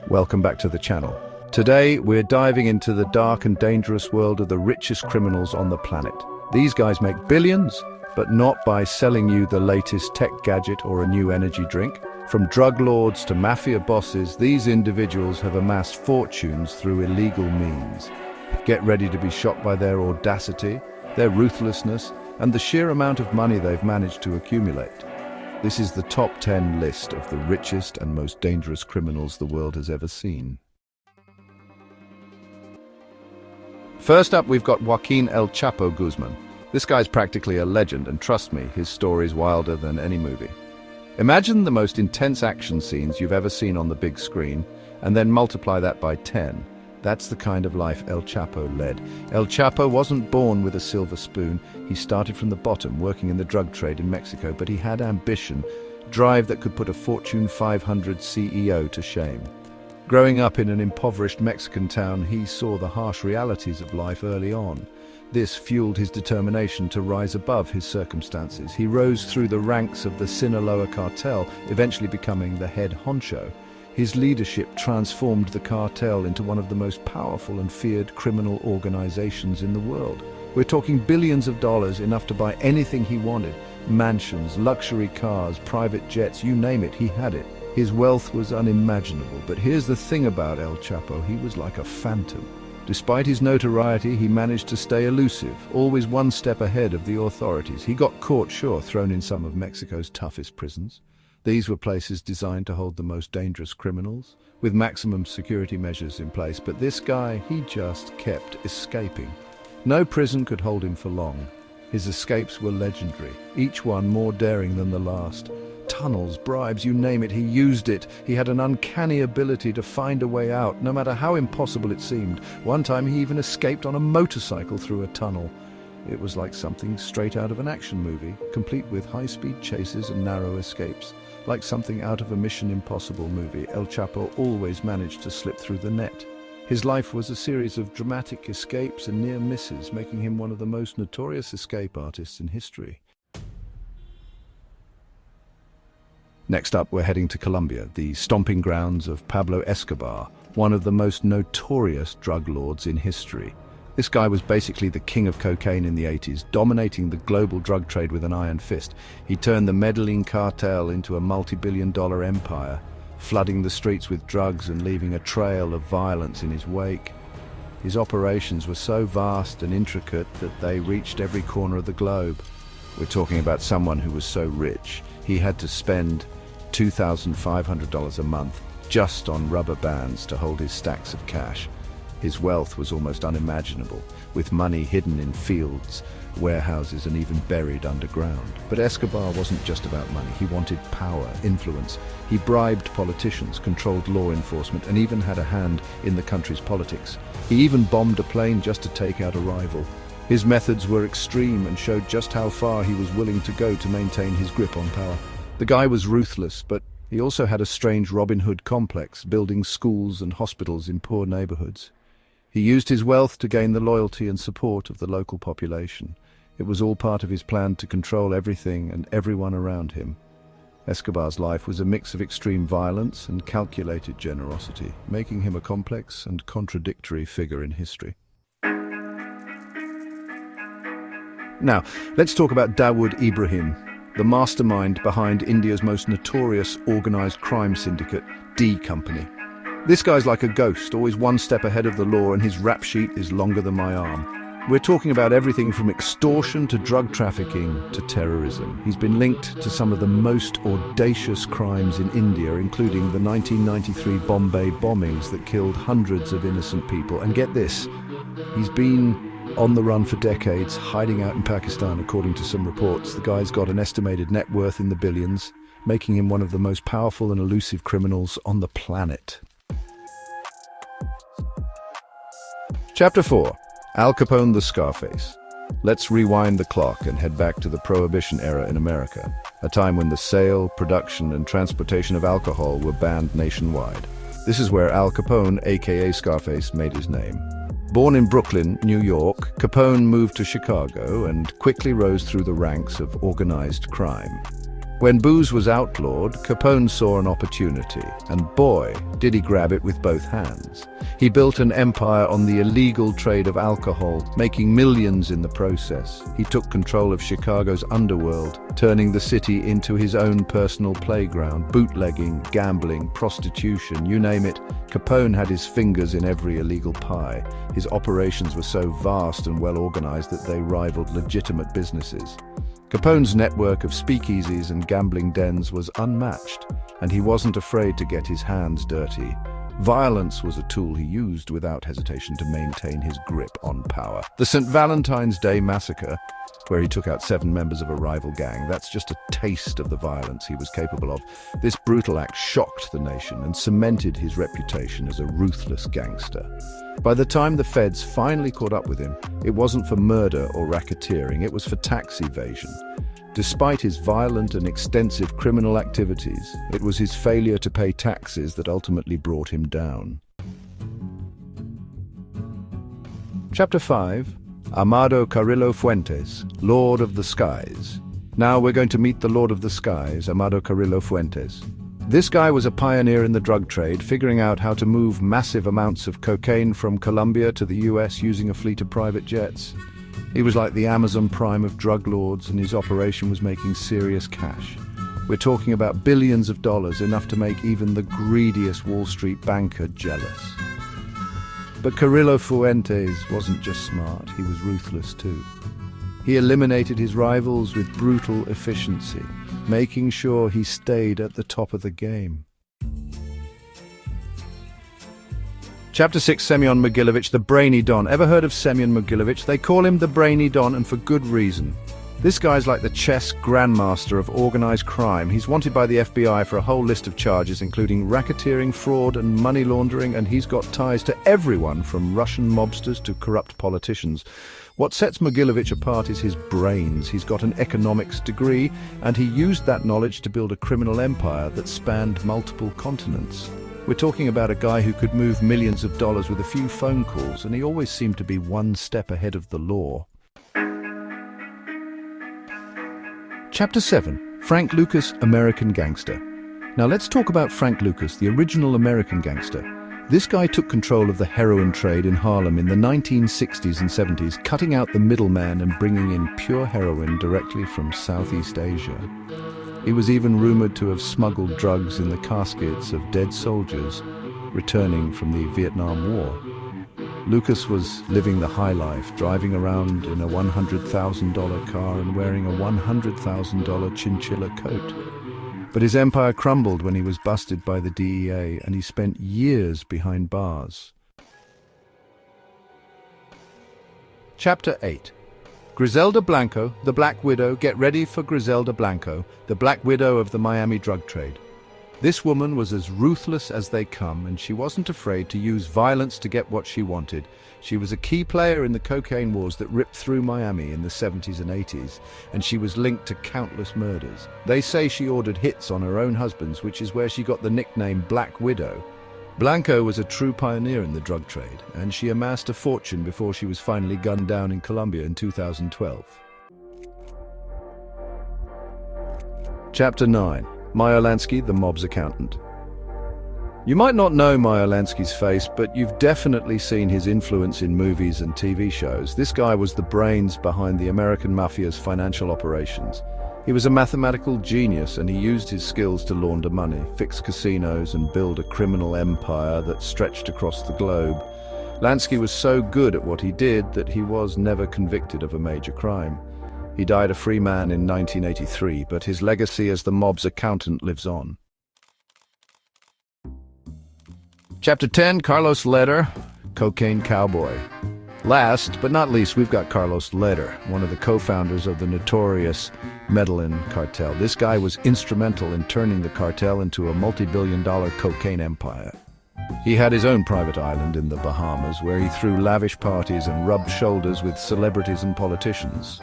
Welcome back to the channel. Today, we're diving into the dark and dangerous world of the richest criminals on the planet. These guys make billions, but not by selling you the latest tech gadget or a new energy drink. From drug lords to mafia bosses, these individuals have amassed fortunes through illegal means. Get ready to be shocked by their audacity, their ruthlessness, and the sheer amount of money they've managed to accumulate. This is the top 10 list of the richest and most dangerous criminals the world has ever seen. First up, we've got Joaquin El Chapo Guzman. This guy's practically a legend, and trust me, his story's wilder than any movie. Imagine the most intense action scenes you've ever seen on the big screen, and then multiply that by 10. That's the kind of life El Chapo led. El Chapo wasn't born with a silver spoon. He started from the bottom, working in the drug trade in Mexico, but he had ambition, drive that could put a Fortune 500 CEO to shame. Growing up in an impoverished Mexican town, he saw the harsh realities of life early on. This fueled his determination to rise above his circumstances. He rose through the ranks of the Sinaloa cartel, eventually becoming the head honcho. His leadership transformed the cartel into one of the most powerful and feared criminal organizations in the world. We're talking billions of dollars, enough to buy anything he wanted. Mansions, luxury cars, private jets, you name it, he had it. His wealth was unimaginable, but here's the thing about El Chapo, he was like a phantom. Despite his notoriety, he managed to stay elusive, always one step ahead of the authorities. He got caught, sure, thrown in some of Mexico's toughest prisons. These were places designed to hold the most dangerous criminals, with maximum security measures in place, but this guy, he just kept escaping. No prison could hold him for long. His escapes were legendary, each one more daring than the last. Tunnels, bribes, you name it, he used it. He had an uncanny ability to find a way out, no matter how impossible it seemed. One time he even escaped on a motorcycle through a tunnel. It was like something straight out of an action movie, complete with high-speed chases and narrow escapes. Like something out of a Mission Impossible movie, El Chapo always managed to slip through the net. His life was a series of dramatic escapes and near misses, making him one of the most notorious escape artists in history. Next up, we're heading to Colombia, the stomping grounds of Pablo Escobar, one of the most notorious drug lords in history. This guy was basically the king of cocaine in the 80s, dominating the global drug trade with an iron fist. He turned the Medellin cartel into a multi-billion-dollar empire, flooding the streets with drugs and leaving a trail of violence in his wake. His operations were so vast and intricate that they reached every corner of the globe. We're talking about someone who was so rich, he had to spend $2,500 a month just on rubber bands to hold his stacks of cash. His wealth was almost unimaginable, with money hidden in fields, warehouses, and even buried underground. But Escobar wasn't just about money. He wanted power, influence. He bribed politicians, controlled law enforcement, and even had a hand in the country's politics. He even bombed a plane just to take out a rival. His methods were extreme and showed just how far he was willing to go to maintain his grip on power. The guy was ruthless, but he also had a strange Robin Hood complex, building schools and hospitals in poor neighborhoods. He used his wealth to gain the loyalty and support of the local population. It was all part of his plan to control everything and everyone around him. Escobar's life was a mix of extreme violence and calculated generosity, making him a complex and contradictory figure in history. Now, let's talk about Dawood Ibrahim, the mastermind behind India's most notorious organized crime syndicate, D Company. This guy's like a ghost, always one step ahead of the law, and his rap sheet is longer than my arm. We're talking about everything from extortion to drug trafficking to terrorism. He's been linked to some of the most audacious crimes in India, including the 1993 Bombay bombings that killed hundreds of innocent people. And get this, he's been on the run for decades, hiding out in Pakistan, according to some reports. The guy's got an estimated net worth in the billions, making him one of the most powerful and elusive criminals on the planet. Chapter 4. Al Capone the Scarface. Let's rewind the clock and head back to the Prohibition era in America, a time when the sale, production, and transportation of alcohol were banned nationwide. This is where Al Capone, aka Scarface, made his name. Born in Brooklyn, New York, Capone moved to Chicago and quickly rose through the ranks of organized crime. When booze was outlawed, Capone saw an opportunity, and boy, did he grab it with both hands. He built an empire on the illegal trade of alcohol, making millions in the process. He took control of Chicago's underworld, turning the city into his own personal playground. Bootlegging, gambling, prostitution, you name it, Capone had his fingers in every illegal pie. His operations were so vast and well organized that they rivaled legitimate businesses. Capone's network of speakeasies and gambling dens was unmatched, and he wasn't afraid to get his hands dirty. Violence was a tool he used without hesitation to maintain his grip on power. The St. Valentine's Day Massacre, where he took out 7 members of a rival gang, that's just a taste of the violence he was capable of. This brutal act shocked the nation and cemented his reputation as a ruthless gangster. By the time the feds finally caught up with him, it wasn't for murder or racketeering, it was for tax evasion. Despite his violent and extensive criminal activities, it was his failure to pay taxes that ultimately brought him down. Chapter 5. Amado Carrillo Fuentes, Lord of the Skies. Now we're going to meet the Lord of the Skies, Amado Carrillo Fuentes. This guy was a pioneer in the drug trade, figuring out how to move massive amounts of cocaine from Colombia to the US using a fleet of private jets. He was like the Amazon Prime of drug lords, and his operation was making serious cash. We're talking about billions of dollars, enough to make even the greediest Wall Street banker jealous. But Carrillo Fuentes wasn't just smart, he was ruthless too. He eliminated his rivals with brutal efficiency, making sure he stayed at the top of the game. Chapter 6. Semyon Mogilevich, the Brainy Don. Ever heard of Semyon Mogilevich? They call him the Brainy Don, and for good reason. This guy's like the chess grandmaster of organized crime. He's wanted by the FBI for a whole list of charges, including racketeering, fraud, and money laundering, and he's got ties to everyone from Russian mobsters to corrupt politicians. What sets Mogilevich apart is his brains. He's got an economics degree, and he used that knowledge to build a criminal empire that spanned multiple continents. We're talking about a guy who could move millions of dollars with a few phone calls, and he always seemed to be one step ahead of the law. Chapter 7. Frank Lucas, American Gangster. Now let's talk about Frank Lucas, the original American gangster. This guy took control of the heroin trade in Harlem in the 1960s and 70s, cutting out the middleman and bringing in pure heroin directly from Southeast Asia. He was even rumored to have smuggled drugs in the caskets of dead soldiers returning from the Vietnam War. Lucas was living the high life, driving around in a $100,000 car and wearing a $100,000 chinchilla coat. But his empire crumbled when he was busted by the DEA, and he spent years behind bars. Chapter 8. Griselda Blanco, the Black Widow. Get ready for Griselda Blanco, the Black Widow of the Miami drug trade. This woman was as ruthless as they come, and she wasn't afraid to use violence to get what she wanted. She was a key player in the cocaine wars that ripped through Miami in the 70s and 80s, and she was linked to countless murders. They say she ordered hits on her own husbands, which is where she got the nickname Black Widow. Blanco was a true pioneer in the drug trade, and she amassed a fortune before she was finally gunned down in Colombia in 2012. Chapter 9. Meyer Lansky, the mob's accountant. You might not know Meyer Lansky's face, but you've definitely seen his influence in movies and TV shows. This guy was the brains behind the American Mafia's financial operations. He was a mathematical genius, and he used his skills to launder money, fix casinos, and build a criminal empire that stretched across the globe. Lansky was so good at what he did that he was never convicted of a major crime. He died a free man in 1983, but his legacy as the mob's accountant lives on. Chapter 10. Carlos Leder, Cocaine Cowboy. Last, but not least, we've got Carlos Leder, one of the co-founders of the notorious Medellin cartel. This guy was instrumental in turning the cartel into a multi-billion-dollar cocaine empire. He had his own private island in the Bahamas, where he threw lavish parties and rubbed shoulders with celebrities and politicians.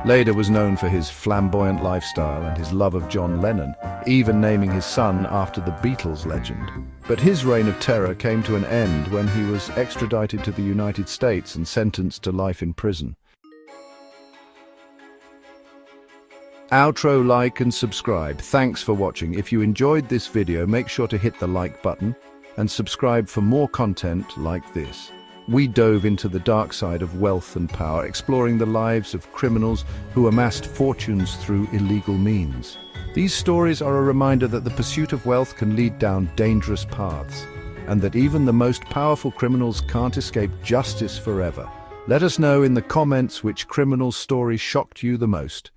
Leder was known for his flamboyant lifestyle and his love of John Lennon, even naming his son after the Beatles legend. But his reign of terror came to an end when he was extradited to the United States and sentenced to life in prison. Outro, like and subscribe. Thanks for watching. If you enjoyed this video, make sure to hit the like button and subscribe for more content like this. We dove into the dark side of wealth and power, exploring the lives of criminals who amassed fortunes through illegal means. These stories are a reminder that the pursuit of wealth can lead down dangerous paths, and that even the most powerful criminals can't escape justice forever. Let us know in the comments which criminal story shocked you the most.